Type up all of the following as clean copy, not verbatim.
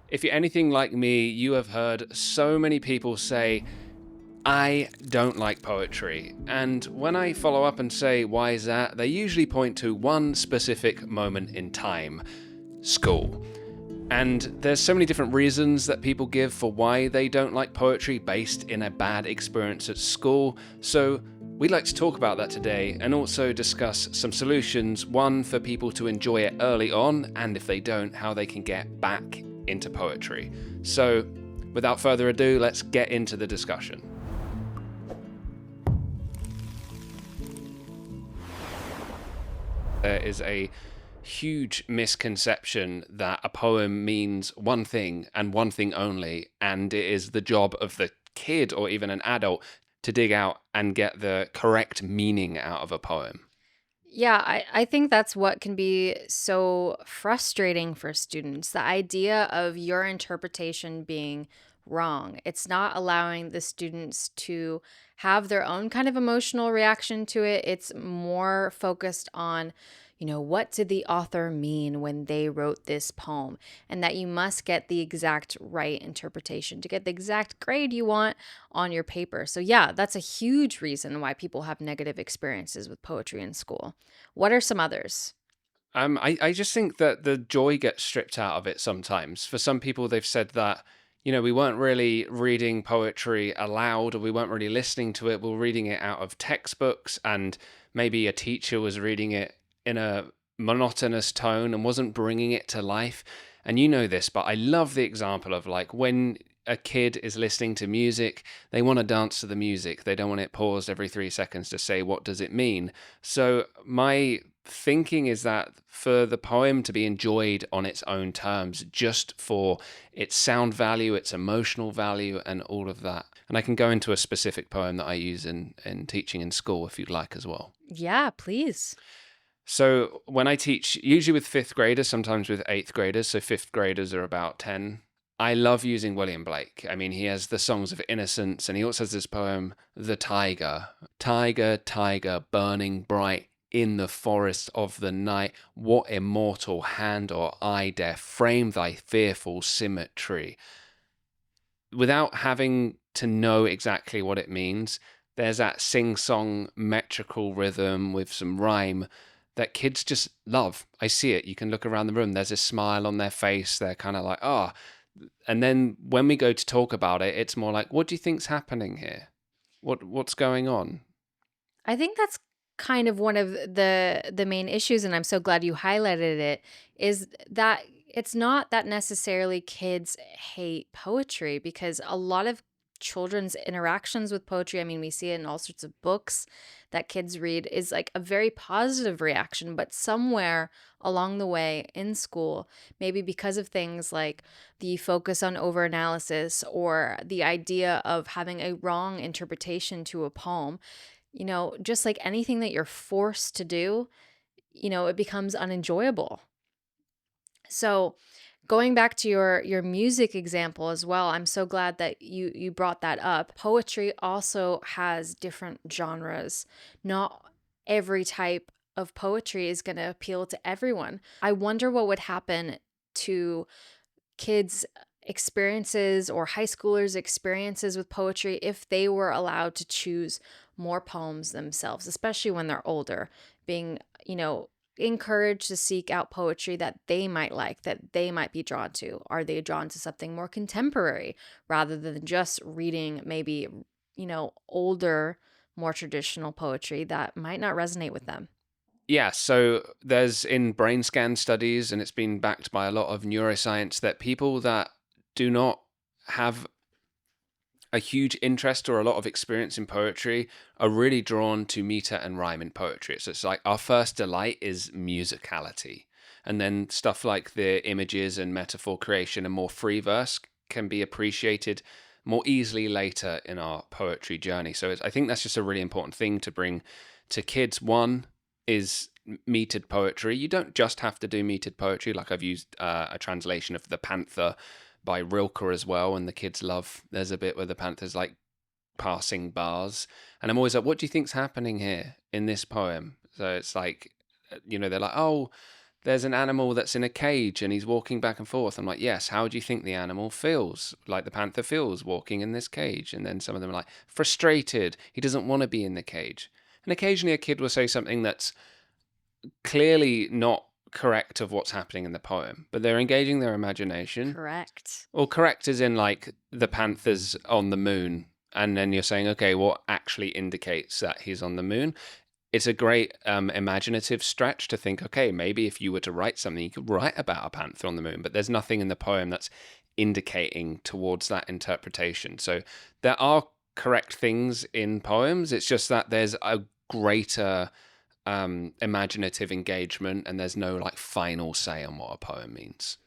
If you're anything like me, you have heard so many people say, I don't like poetry. And when I follow up and say, why is that? They usually point to one specific moment in time: school. And there's so many different reasons that people give for why they don't like poetry based in a bad experience at school. So we'd like to talk about that today and also discuss some solutions. One, for people to enjoy it early on, and if they don't, how they can get back into poetry. So without further ado, let's get into the discussion. There is a huge misconception that a poem means one thing and one thing only, and it is the job of the kid or even an adult to dig out and get the correct meaning out of a poem. Yeah, I think that's what can be so frustrating for students. The idea of your interpretation being wrong. It's not allowing the students to have their own kind of emotional reaction to it. It's more focused on, what did the author mean when they wrote this poem? And that you must get the exact right interpretation to get the exact grade you want on your paper. So, yeah, that's a huge reason why people have negative experiences with poetry in school. What are some others? I just think that the joy gets stripped out of it sometimes. For some people, they've said that, we weren't really reading poetry aloud, or we weren't really listening to it. We were reading it out of textbooks, and maybe a teacher was reading it in a monotonous tone and wasn't bringing it to life. And you know this, but I love the example of like when a kid is listening to music, they want to dance to the music. They don't want it paused every 3 seconds to say, what does it mean? So my thinking is that for the poem to be enjoyed on its own terms, just for its sound value, its emotional value, and all of that. And I can go into a specific poem that I use in teaching in school if you'd like as well. Yeah, please. So when I teach, usually with fifth graders, sometimes with eighth graders, so fifth graders are about 10. I love using William Blake. I mean, he has the Songs of Innocence, and he also has this poem, The Tiger. Tiger, tiger, burning bright in the forest of the night, what immortal hand or eye dare frame thy fearful symmetry? Without having to know exactly what it means, there's that sing-song metrical rhythm with some rhyme that kids just love. I see it. You can look around the room. There's a smile on their face. They're kind of like, oh. And then when we go to talk about it, it's more like, what do you think's happening here? What's going on? I think that's kind of one of the main issues, and I'm so glad you highlighted it, is that it's not that necessarily kids hate poetry, because a lot of children's interactions with poetry, I mean, we see it in all sorts of books that kids read, is like a very positive reaction, but somewhere along the way in school, maybe because of things like the focus on overanalysis or the idea of having a wrong interpretation to a poem, just like anything that you're forced to do, it becomes unenjoyable. So, going back to your music example as well, I'm so glad that you brought that up. Poetry also has different genres. Not every type of poetry is going to appeal to everyone. I wonder what would happen to kids' experiences or high schoolers' experiences with poetry if they were allowed to choose more poems themselves, especially when they're older, being, encouraged to seek out poetry that they might like, that they might be drawn to. Are they drawn to something more contemporary rather than just reading maybe, older, more traditional poetry that might not resonate with them? Yeah, so there's in brain scan studies, and it's been backed by a lot of neuroscience, that people that do not have a huge interest or a lot of experience in poetry are really drawn to meter and rhyme in poetry. So it's like our first delight is musicality. And then stuff like the images and metaphor creation and more free verse can be appreciated more easily later in our poetry journey. So I think that's just a really important thing to bring to kids. One is metered poetry. You don't just have to do metered poetry. Like I've used a translation of The Panther by Rilke as well, and the kids love. There's a bit where the panther's like passing bars, and I'm always like, "What do you think's happening here in this poem?" So it's like, they're like, "Oh, there's an animal that's in a cage and he's walking back and forth. I'm like, yes, how do you think the animal feels? Like the panther feels walking in this cage. And then some of them are like, frustrated. He doesn't want to be in the cage. And occasionally a kid will say something that's clearly not correct of what's happening in the poem, but they're engaging their imagination. Correct. Or correct as in like the panther's on the moon. And then you're saying, okay, what actually indicates that he's on the moon? It's a great imaginative stretch to think, okay, maybe if you were to write something, you could write about a panther on the moon, but there's nothing in the poem that's indicating towards that interpretation. So there are correct things in poems. It's just that there's a greater imaginative engagement, and there's no like final say on what a poem means.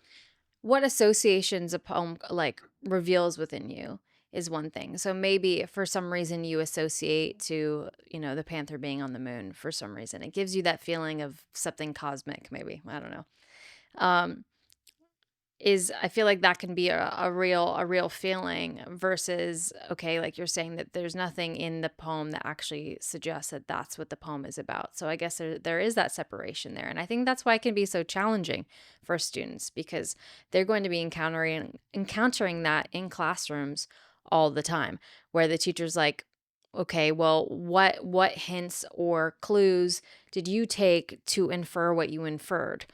What associations a poem like reveals within you is one thing. So maybe if for some reason you associate to, the panther being on the moon for some reason. It gives you that feeling of something cosmic, maybe. I don't know. Um, is I feel like that can be a real feeling versus, okay, like you're saying that there's nothing in the poem that actually suggests that that's what the poem is about. So I guess there is that separation there, and I think that's why it can be so challenging for students, because they're going to be encountering that in classrooms all the time, where the teacher's like, okay, well, what hints or clues did you take to infer what you inferred?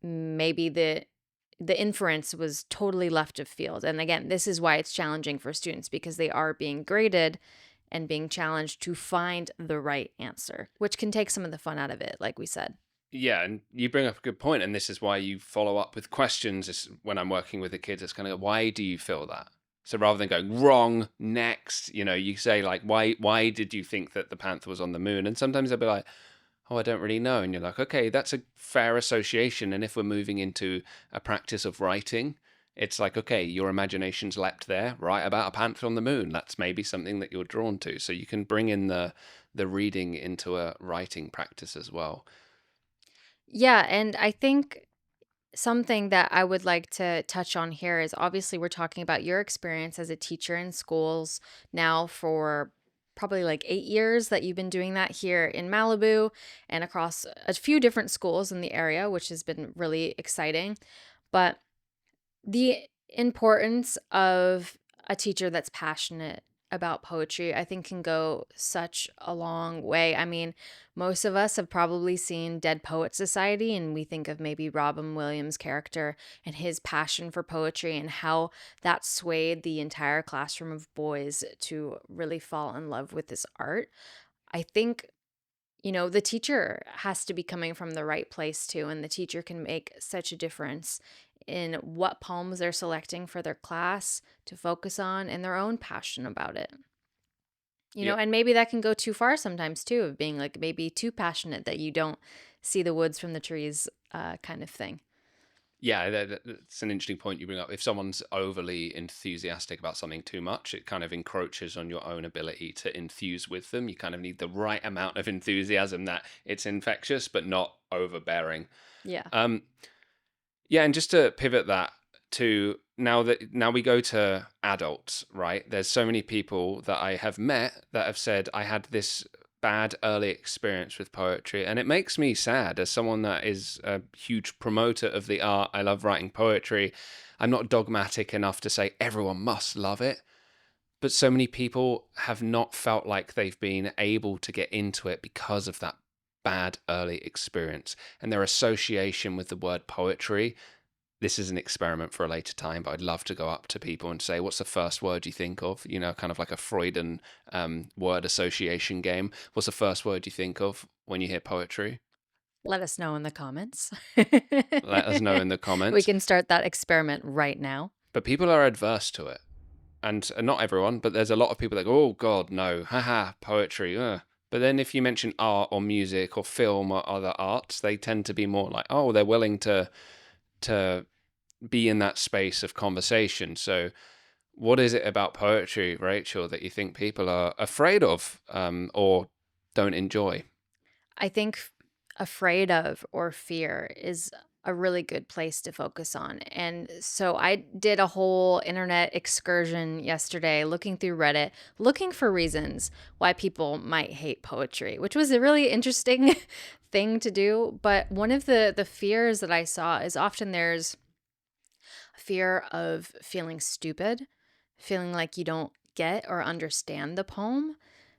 Maybe the inference was totally left of field. And again, this is why it's challenging for students, because they are being graded and being challenged to find the right answer, which can take some of the fun out of it, like we said. Yeah, and you bring up a good point, and this is why you follow up with questions. When I'm working with the kids, it's kind of, why do you feel that? So rather than going wrong, next, you say like, why did you think that the panther was on the moon? And sometimes they'll be like, oh, I don't really know. And you're like, okay, that's a fair association. And if we're moving into a practice of writing, it's like, okay, your imagination's leapt there, write about a panther on the moon. That's maybe something that you're drawn to. So you can bring in the reading into a writing practice as well. Yeah, and I think something that I would like to touch on here is, obviously we're talking about your experience as a teacher in schools now for probably like 8 years that you've been doing that here in Malibu and across a few different schools in the area, which has been really exciting. But the importance of a teacher that's passionate about poetry, I think, can go such a long way. I mean, most of us have probably seen Dead Poet Society, and we think of maybe Robin Williams' character and his passion for poetry and how that swayed the entire classroom of boys to really fall in love with this art. I think, the teacher has to be coming from the right place too, and the teacher can make such a difference in what poems they're selecting for their class to focus on and their own passion about it. Yep. And maybe that can go too far sometimes too, of being like maybe too passionate that you don't see the woods from the trees, kind of thing. Yeah, that's an interesting point you bring up. If someone's overly enthusiastic about something too much, it kind of encroaches on your own ability to enthuse with them. You kind of need the right amount of enthusiasm that it's infectious, but not overbearing. Yeah. Um, yeah, and just to pivot that to now we go to adults, right? There's so many people that I have met that have said, I had this bad early experience with poetry, and it makes me sad as someone that is a huge promoter of the art. I love writing poetry. I'm not dogmatic enough to say everyone must love it, but so many people have not felt like they've been able to get into it because of that bad early experience and their association with the word poetry. This is an experiment for a later time, but I'd love to go up to people and say, what's the first word you think of? Kind of like a Freudian word association game. What's the first word you think of when you hear poetry? Let us know in the comments. Let us know in the We comments. can start that experiment right now. But people are adverse to it. And not everyone, but there's a lot of people that go, oh, God, no, haha, poetry. Ugh. But then if you mention art or music or film or other arts, they tend to be more like, oh, they're willing to be in that space of conversation. So what is it about poetry, Rachel, that you think people are afraid of or don't enjoy? I think afraid of or fear is a really good place to focus on. And so I did a whole internet excursion yesterday looking through Reddit, looking for reasons why people might hate poetry, which was a really interesting thing to do. But one of the fears that I saw is often there's fear of feeling stupid, feeling like you don't get or understand the poem,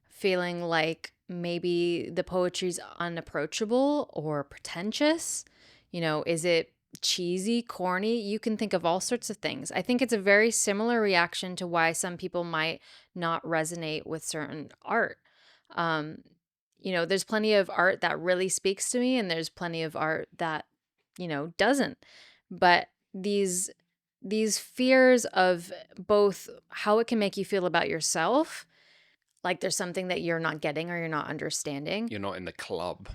feeling like maybe the poetry's unapproachable or pretentious. Is it cheesy, corny? You can think of all sorts of things. I think it's a very similar reaction to why some people might not resonate with certain art. Um, there's plenty of art that really speaks to me, and there's plenty of art that, doesn't. But these fears of both how it can make you feel about yourself, like there's something that you're not getting or you're not understanding. You're not in the club.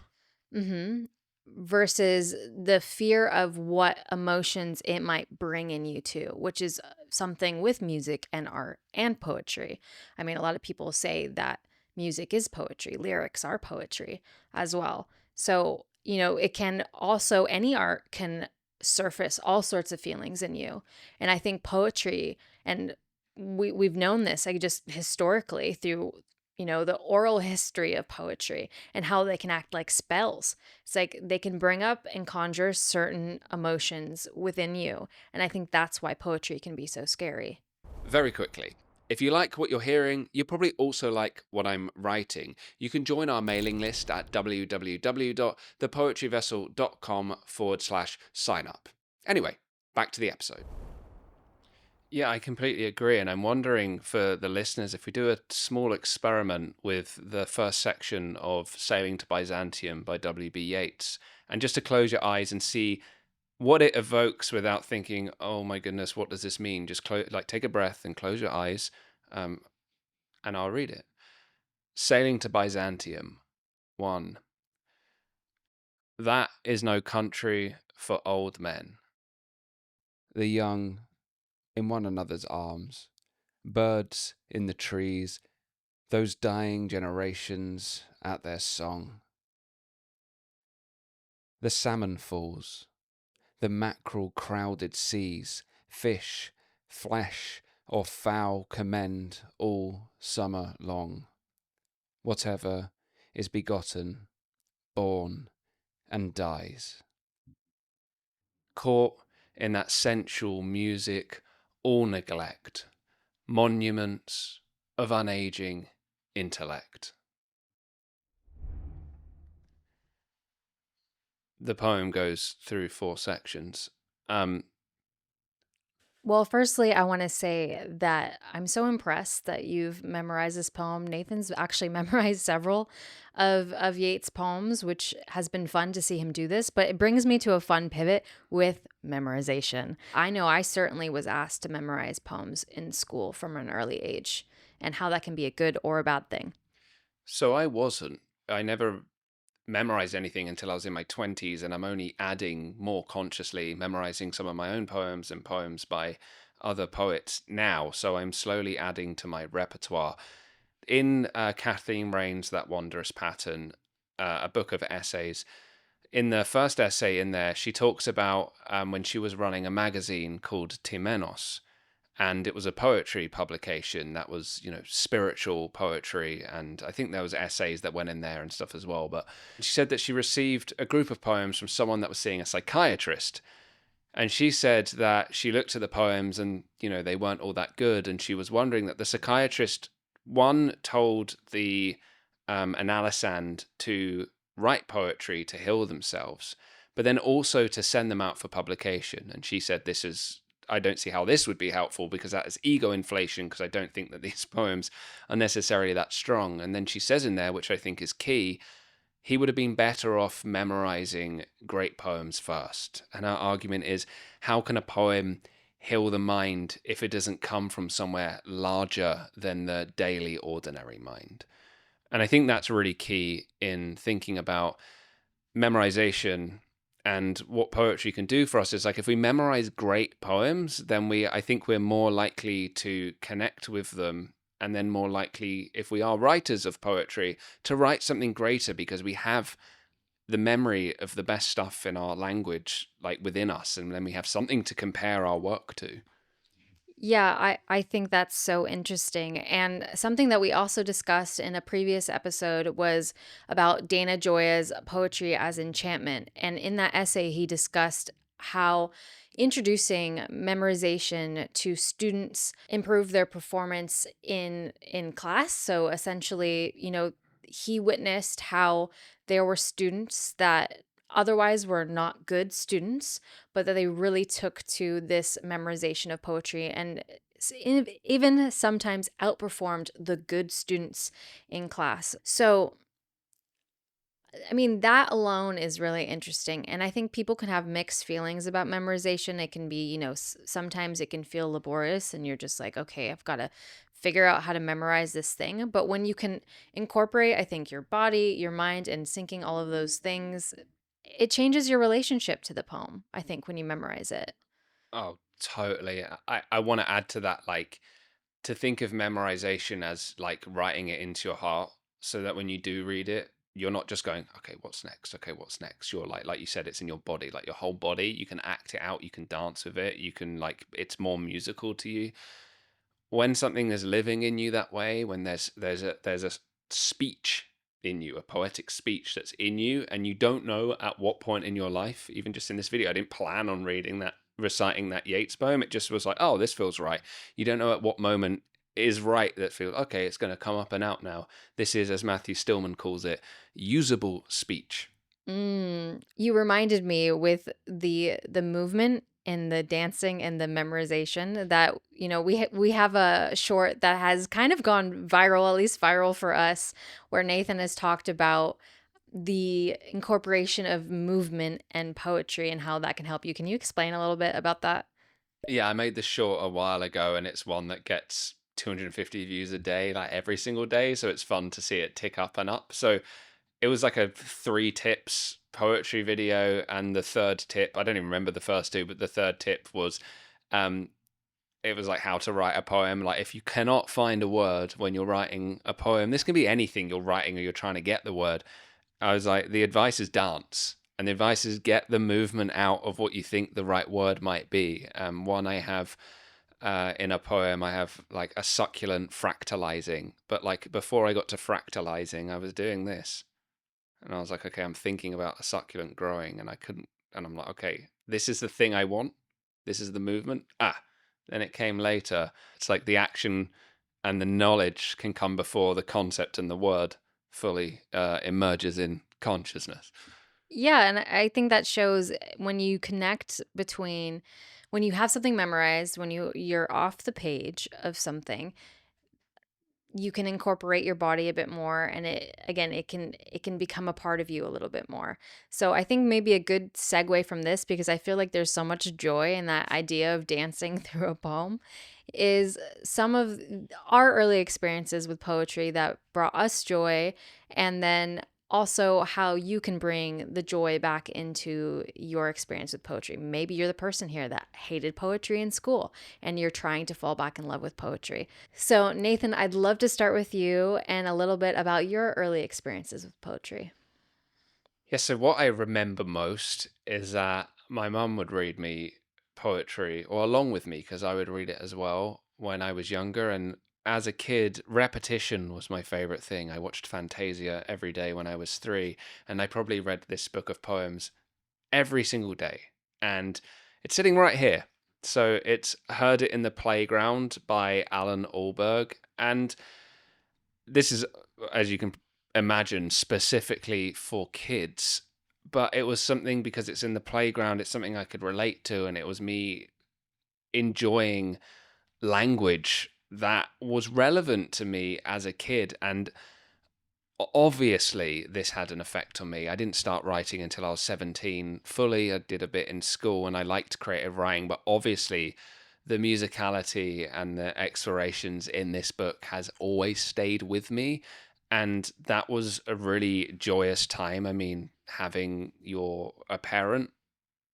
Mhm. Versus the fear of what emotions it might bring in you too, which is something with music and art and poetry. I mean, a lot of people say that music is poetry, lyrics are poetry as well. So, it can also, any art can surface all sorts of feelings in you. And I think poetry, and we've known this, like just historically through, the oral history of poetry and how they can act like spells. It's like they can bring up and conjure certain emotions within you. And I think that's why poetry can be so scary. Very quickly, if you like what you're hearing, you probably also like what I'm writing. You can join our mailing list at www.thepoetryvessel.com/sign up. Anyway, back to the episode. Yeah, I completely agree. And I'm wondering for the listeners, if we do a small experiment with the first section of Sailing to Byzantium by W.B. Yeats, and just to close your eyes and see what it evokes without thinking, oh my goodness, what does this mean? Just take a breath and close your eyes, and I'll read it. Sailing to Byzantium, 1. That is no country for old men. The young in one another's arms, birds in the trees, those dying generations at their song. The salmon falls, the mackerel crowded seas, fish, flesh, or fowl commend all summer long. Whatever is begotten, born, and dies. Caught in that sensual music, all neglect, monuments of unaging intellect. The poem goes through 4 sections. Well, firstly, I want to say that I'm so impressed that you've memorized this poem. Nathan's actually memorized several of Yeats' poems, which has been fun to see him do this. But it brings me to a fun pivot with memorization. I know I certainly was asked to memorize poems in school from an early age, and how that can be a good or a bad thing. So I wasn't. I never memorized anything until I was in my 20s, and I'm only adding more consciously, memorizing some of my own poems and poems by other poets now. So I'm slowly adding to my repertoire. In Kathleen Rain's That Wondrous Pattern, a book of essays, in the first essay in there, she talks about when she was running a magazine called Timenos, and it was a poetry publication that was, spiritual poetry, and I think there was essays that went in there and stuff as well. But she said that she received a group of poems from someone that was seeing a psychiatrist, and she said that she looked at the poems and, they weren't all that good, and she was wondering that the psychiatrist, one, told the analysand to write poetry to heal themselves, but then also to send them out for publication. And she said, I don't see how this would be helpful, because that is ego inflation, because I don't think that these poems are necessarily that strong. And then she says in there, which I think is key, he would have been better off memorizing great poems first. And our argument is, how can a poem heal the mind if it doesn't come from somewhere larger than the daily ordinary mind? And I think that's really key in thinking about memorization. And what poetry can do for us is, like, if we memorize great poems, then I think we're more likely to connect with them, and then more likely, if we are writers of poetry, to write something greater, because we have the memory of the best stuff in our language, like within us, and then we have something to compare our work to. Yeah, I think that's so interesting. And something that we also discussed in a previous episode was about Dana Gioia's poetry as enchantment. And in that essay, he discussed how introducing memorization to students improve their performance in class. So essentially, he witnessed how there were students that otherwise were not good students, but that they really took to this memorization of poetry and even sometimes outperformed the good students in class. So, I mean, that alone is really interesting. And I think people can have mixed feelings about memorization. It can be, sometimes it can feel laborious and you're just like, okay, I've got to figure out how to memorize this thing. But when you can incorporate, I think, your body, your mind, and syncing all of those things, it changes your relationship to the poem, I think, when you memorize it. Oh, totally. I want to add to that, like, to think of memorization as like writing it into your heart, so that when you do read it, you're not just going, okay, what's next? Okay, what's next? You're like you said, it's in your body, like your whole body. You can act it out, you can dance with it, you can, like, it's more musical to you. When something is living in you that way, when there's a speech in you, a poetic speech that's in you, and you don't know at what point in your life, even just in this video, I didn't plan on reciting that Yeats poem. It just was like, oh, this feels right. You don't know at what moment is right that feels okay, it's going to come up and out now. This is, as Matthew Stillman calls it, usable speech. You reminded me with the movement and the dancing and the memorization that we have a short that has kind of gone viral, at least viral for us, where Nathan has talked about the incorporation of movement and poetry and how that can help you. Can you explain a little bit about that? Yeah, I made this short a while ago, and it's one that gets 250 views a day, like every single day. So it's fun to see it tick up and up. So it was like a 3 tips poetry video, and the third tip, I don't even remember the first two, but the third tip was, um, it was like how to write a poem. Like, if you cannot find a word when you're writing a poem, this can be anything you're writing or you're trying to get the word. I was like, the advice is dance. And the advice is get the movement out of what you think the right word might be. One I have in a poem, I have like a succulent fractalizing. But like before I got to fractalizing, I was doing this. And I was like, okay, I'm thinking about a succulent growing, and I couldn't. And I'm like, okay, this is the thing I want. This is the movement. Then it came later. It's like the action and the knowledge can come before the concept and the word fully emerges in consciousness. Yeah, and I think that shows when you connect between when you have something memorized, when you're off the page of something, you can incorporate your body a bit more, and it can become a part of you a little bit more. So I think maybe a good segue from this, because I feel like there's so much joy in that idea of dancing through a poem, is some of our early experiences with poetry that brought us joy, and then also how you can bring the joy back into your experience with poetry. Maybe you're the person here that hated poetry in school and you're trying to fall back in love with poetry. So, Nathan, I'd love to start with you and a little bit about your early experiences with poetry. Yeah, so what I remember most is that my mum would read me poetry, or along with me, because I would read it as well when I was younger. And as a kid, repetition was my favorite thing. I watched Fantasia every day when I was 3, and I probably read this book of poems every single day. And it's sitting right here. So it's Heard It in the Playground by Alan Allberg. And this is, as you can imagine, specifically for kids. But it was something, because it's in the playground, it's something I could relate to. And it was me enjoying language that was relevant to me as a kid. And obviously, this had an effect on me. I didn't start writing until I was 17 fully. I did a bit in school and I liked creative writing. But obviously, the musicality and the explorations in this book has always stayed with me. And that was a really joyous time. I mean, having a parent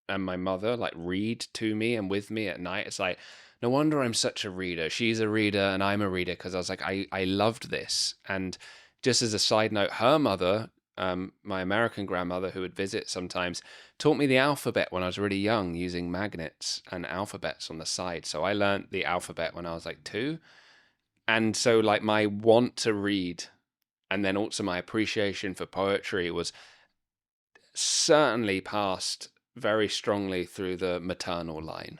and my mother like read to me and with me at night, it's like, no wonder I'm such a reader. She's a reader and I'm a reader, because I was like, I loved this. And just as a side note, her mother my American grandmother, who would visit sometimes, taught me the alphabet when I was really young using magnets and alphabets on the side. So I learned the alphabet when I was like 2. And so like my want to read and then also my appreciation for poetry was certainly passed very strongly through the maternal line.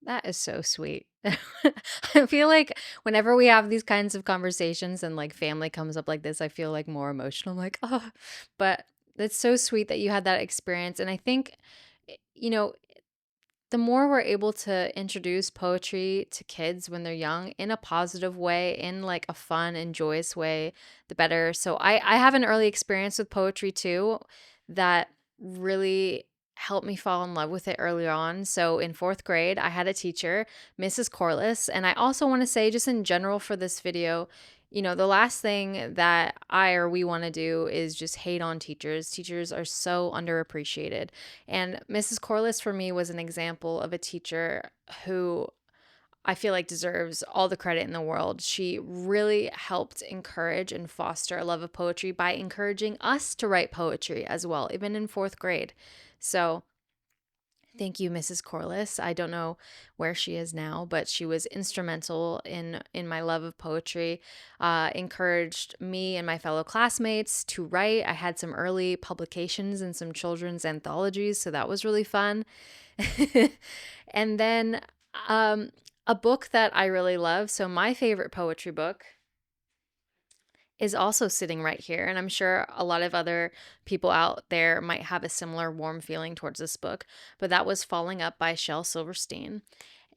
That is so sweet. I feel like whenever we have these kinds of conversations and like family comes up like this, I feel like more emotional. I'm like, oh, but it's so sweet that you had that experience. And I think, you know, the more we're able to introduce poetry to kids when they're young in a positive way, in like a fun and joyous way, the better. So I have an early experience with poetry too that really helped me fall in love with it early on. So in fourth grade, I had a teacher, Mrs. Corliss. And I also want to say, just in general for this video, the last thing that I or we want to do is just hate on teachers. Teachers are so underappreciated. And Mrs. Corliss for me was an example of a teacher who I feel like deserves all the credit in the world. She really helped encourage and foster a love of poetry by encouraging us to write poetry as well, even in fourth grade. So thank you, Mrs. Corliss. I don't know where she is now, but she was instrumental in my love of poetry. Encouraged me and my fellow classmates to write. I had some early publications and some children's anthologies, so that was really fun. And then a book that I really love. So my favorite poetry book is also sitting right here. And I'm sure a lot of other people out there might have a similar warm feeling towards this book, but that was Falling Up by Shel Silverstein.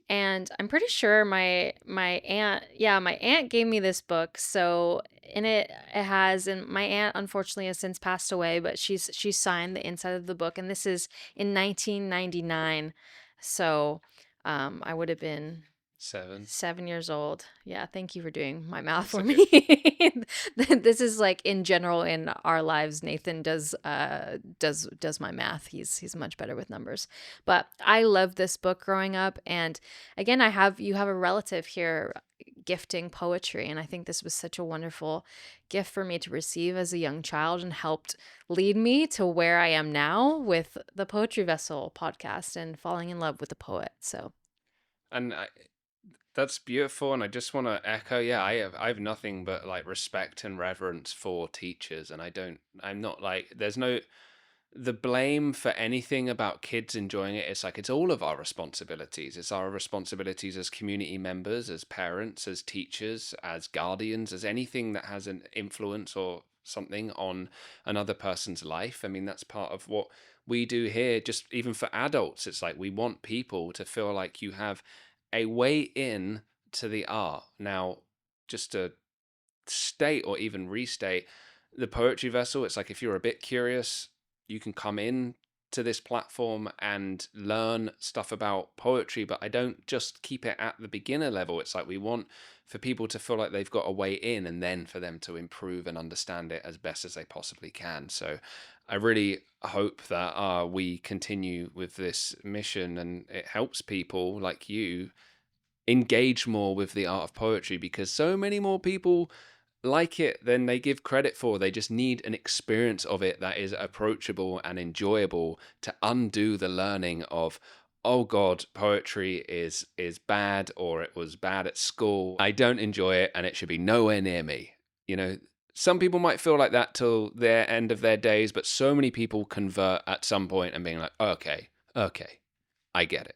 And I'm pretty sure my aunt gave me this book. So in it has, and my aunt unfortunately has since passed away, but she signed the inside of the book, and this is in 1999. So I would have been 7 years old. Yeah, thank you for doing my math for me. This is like in general in our lives. Nathan does my math. He's much better with numbers. But I loved this book growing up, and again, you have a relative here gifting poetry, and I think this was such a wonderful gift for me to receive as a young child, and helped lead me to where I am now with the Poetry Vessel podcast and falling in love with the poet. So, And that's beautiful, and I just want to echo, yeah, I have nothing but like respect and reverence for teachers, and I'm not like, there's no, the blame for anything about kids enjoying it. It's like, it's all of our responsibilities. It's our responsibilities as community members, as parents, as teachers, as guardians, as anything that has an influence or something on another person's life. I mean, that's part of what we do here. Just even for adults, it's like we want people to feel like you have a way in to the art. Now, just to state or even restate, the Poetry Vessel, it's like, if you're a bit curious, you can come in to this platform and learn stuff about poetry, but I don't just keep it at the beginner level. It's like, we want for people to feel like they've got a way in, and then for them to improve and understand it as best as they possibly can. So I really hope that we continue with this mission, and it helps people like you engage more with the art of poetry, because so many more people like it than they give credit for. They just need an experience of it that is approachable and enjoyable to undo the learning of, oh God, poetry is bad, or it was bad at school, I don't enjoy it, and it should be nowhere near me. Some people might feel like that till their end of their days, but so many people convert at some point and being like, okay, I get it.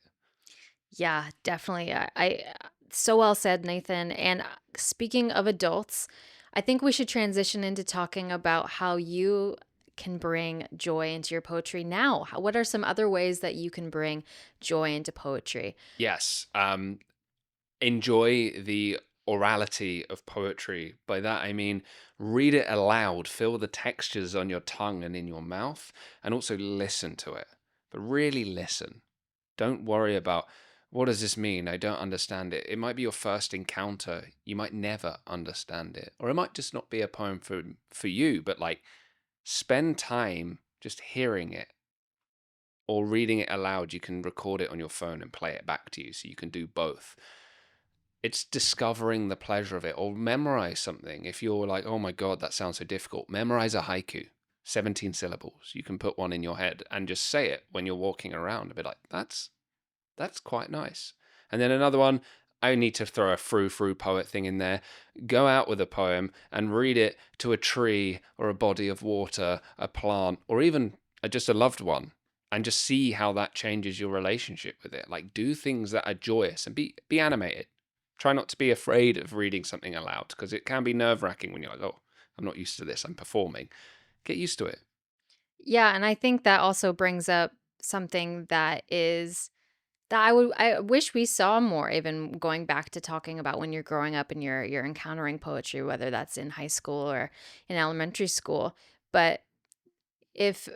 yeah, definitely. I so well said, Nathan. And speaking of adults, I think we should transition into talking about how you can bring joy into your poetry now. What are some other ways that you can bring joy into poetry? Yes. Enjoy the orality of poetry. By that, I mean, read it aloud, feel the textures on your tongue and in your mouth, and also listen to it. But really listen. Don't worry about, what does this mean? I don't understand it. It might be your first encounter. You might never understand it. Or it might just not be a poem for you, but like, spend time just hearing it or reading it aloud. You can record it on your phone and play it back to you, so you can do both. It's discovering the pleasure of it. Or memorize something. If you're like, oh my God, that sounds so difficult, memorize a haiku. 17 syllables. You can put one in your head and just say it when you're walking around and be like, that's quite nice. And then another one, I need to throw a frou-frou poet thing in there. Go out with a poem and read it to a tree or a body of water, a plant, or even just a loved one, and just see how that changes your relationship with it. Like, do things that are joyous and be animated. Try not to be afraid of reading something aloud, because it can be nerve-wracking when you're like, oh, I'm not used to this, I'm performing. Get used to it. Yeah, and I think that also brings up something that I wish we saw more, even going back to talking about when you're growing up and you're encountering poetry, whether that's in high school or in elementary school. But if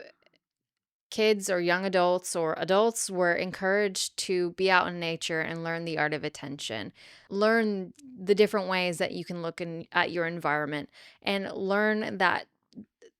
kids or young adults or adults were encouraged to be out in nature and learn the art of attention, learn the different ways that you can look at your environment, and learn that,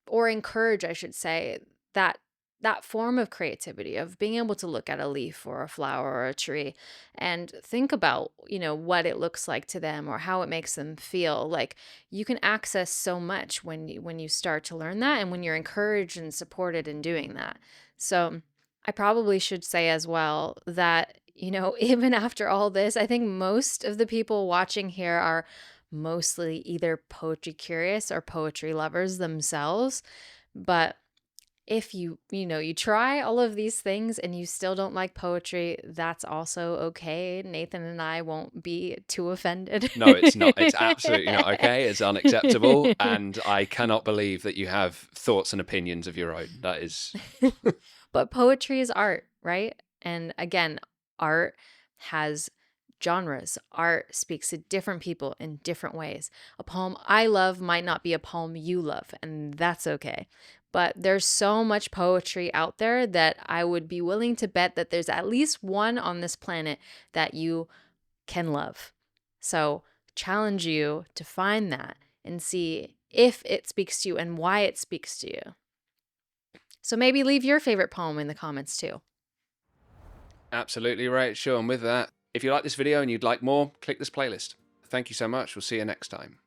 or encourage, I should say, that that form of creativity of being able to look at a leaf or a flower or a tree and think about, what it looks like to them or how it makes them feel. Like, you can access so much when you start to learn that, and when you're encouraged and supported in doing that. So I probably should say as well that, even after all this, I think most of the people watching here are mostly either poetry curious or poetry lovers themselves. But if you try all of these things and you still don't like poetry, that's also okay. Nathan and I won't be too offended. No, it's not. It's absolutely not okay. It's unacceptable. And I cannot believe that you have thoughts and opinions of your own. That is. But poetry is art, right? And again, art has genres. Art speaks to different people in different ways. A poem I love might not be a poem you love, and that's okay. But there's so much poetry out there that I would be willing to bet that there's at least one on this planet that you can love. So, challenge you to find that and see if it speaks to you and why it speaks to you. So maybe leave your favorite poem in the comments too. Absolutely right, sure. And with that, if you like this video and you'd like more, click this playlist. Thank you so much. We'll see you next time.